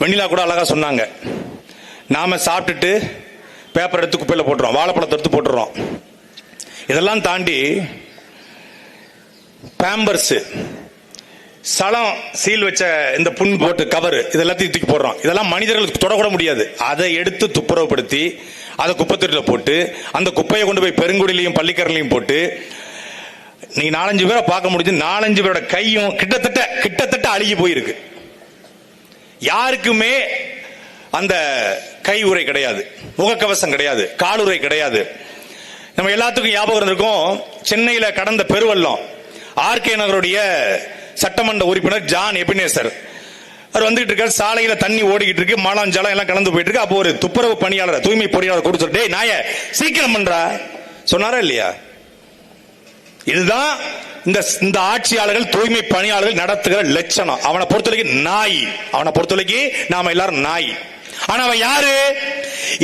வெண்ணிலா கூட அழகா சொன்னாங்க, நாம சாப்பிட்டுட்டு பேப்பர் எடுத்து குப்பையில் போட்டுறோம், வாழைப்பழத்தை எடுத்து போட்டுறோம். இதெல்லாம் தாண்டி பேம்பர்ஸ், சலம் சீல் வச்ச இந்த புண் போட்டு கவர், இதெல்லாத்தையும் தூக்கி போடுறோம். இதெல்லாம் மனிதர்களுக்கு தொடக்கூட முடியாது. அதை எடுத்து துப்புரவுப்படுத்தி அதை குப்பைத்தொட்டியில் போட்டு அந்த குப்பையை கொண்டு போய் பெருங்குடியிலையும் பள்ளிக்கரலையும் போட்டு நீங்க 4-5 பேரை பார்க்க முடிஞ்சு. 4-5 பேரோட கையும் கிட்டத்தட்ட அழுகி போயிருக்கு. யாருக்குமே அந்த கை உறை கிடையாது, முகக்கவசம் கிடையாது, காலுறை கிடையாது. நம்ம எல்லாத்துக்கும் ஞாபகம் இருந்திருக்கும், சென்னையில கடந்த பெருவெள்ளம் ஆர்கே நகருடைய சட்டமன்ற உறுப்பினர் ஜான் எபினேசர் அவர் வந்துட்டு இருக்காரு. சாலையில தண்ணி ஓடிக்கிட்டு இருக்கு, மலம் ஜலம் எல்லாம் கலந்து போயிட்டு இருக்கு. அப்போ ஒரு துப்புரவு பணியாளர், தூய்மை பொறியாளர் கொடுத்து சொல்லிட்டு, நாய சீக்கிரம் பண்றா சொன்னாரா இல்லையா? இதுதான் இந்த ஆட்சியாளர்கள், தூய்மை பணியாளர்கள் நடத்துகிற லட்சணம். அவனை பொறுத்தவரைக்கும் நாய், அவனை பொறுத்தவரைக்கும் நாம எல்லாரும் நாய். ஆனா அவன் யாரு?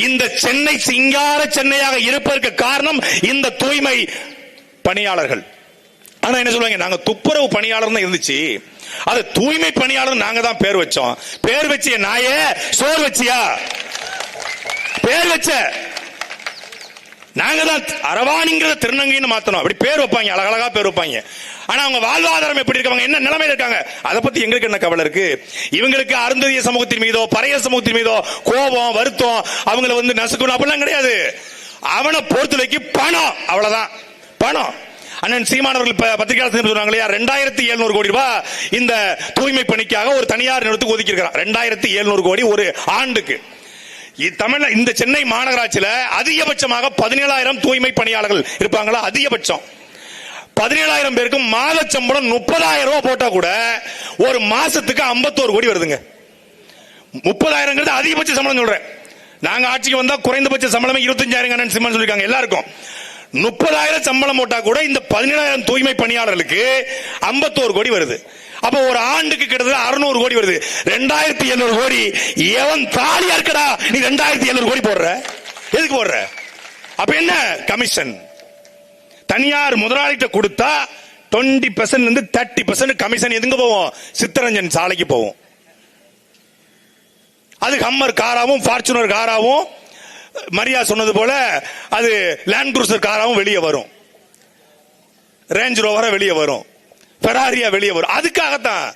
இந்த சென்னை சிங்கார சென்னையாக இருப்பதற்கு காரணம் இந்த தூய்மை பணியாளர்கள். ஆனா என்ன சொல்லுவாங்க, நாங்க துப்புரவு பணியாளர் தான் இருந்துச்சு, அது தூய்மை பணியாளர் நாங்க தான் பேர் வச்சோம். பேர் வச்சிய நாய சோறு வச்சியா? பேர் வச்ச நாங்க தான் அரவாணிங்கிற திருநங்கைன்னு மாத்தணும். அப்படி பேர் வைப்பாங்க, அழகழகா பேர் வைப்பாங்க. ஆனா அவங்க வாழ்வாதாரம் எப்படி இருக்காங்க, என்ன நிலைமையில இருக்காங்க, அதை பத்தி எங்களுக்கு என்ன கவலை இருக்கு? இவங்களுக்கு அருந்ததிய சமூகத்தின் மீதோ பறைய சமூகத்தின் மீதோ கோபம், வருத்தம், அவங்களை நசுக்கணும் அப்படிலாம் கிடையாது. அவனை பொறுத்தவரைக்கு பணம், அவ்வளவுதான் பணம். அண்ணன் சீமானவர்கள் பத்திரிகையாளர் சொன்னாங்க இல்லையா, 2700 கோடி ரூபாய் இந்த தூய்மை பணிக்காக ஒரு தனியார் நிறுவனத்துக்கு ஒதுக்கி இருக்கிறார். 2700 கோடி ஒரு ஆண்டுக்கு. தமிழ் இந்த சென்னை மாநகராட்சியில அதிகபட்சமாக 17,000 தூய்மை பணியாளர்கள் இருப்பாங்களா? அதிகபட்சம் 17,000 பேருக்கு மாத சம்பளம் 30,000 ரூபாய் போட்டா கூட ஒரு மாசத்துக்கு 51 கோடி வருதுங்க. 30,000 அதிகபட்ச சம்பளம் சொல்றேன். நாங்க ஆட்சிக்கு வந்தா குறைந்தபட்ச சம்பளமே 25,000 சிம்மன் சொல்லிருக்காங்க எல்லாருக்கும். 30,000 சம்பளம் போட்டா கூட இந்த 17,000 தூய்மை பணியாளர்களுக்கு 51 கோடி வருது. அப்ப ஒரு ஆண்டுக்கு கிட்டத்தட்ட 600 கோடி வருது. 2,700 கோடி எவன் தாலியா இருக்கடா நீ 2,700 கோடி போடுற? எதுக்கு போடுற? அப்ப என்ன கமிஷன்? தனியார் முதலாளிகிட்ட கொடுத்தா 20% இருந்து 30% கமிஷன் எதுங்க போவோம்? சித்தரஞ்சன் சாலைக்கு போவோம். அது ஹம்மர் காராவும் ஃபார்ச்சுனர் காராவும், மரியா சொன்னது போல அது லேண்ட் குரூசர் காராவும் வெளியே வரும், ரேஞ்ச் ரோவரா வெளியே வரும், ஃபெராரியா வெளியே வரும். அதுக்காகத்தான்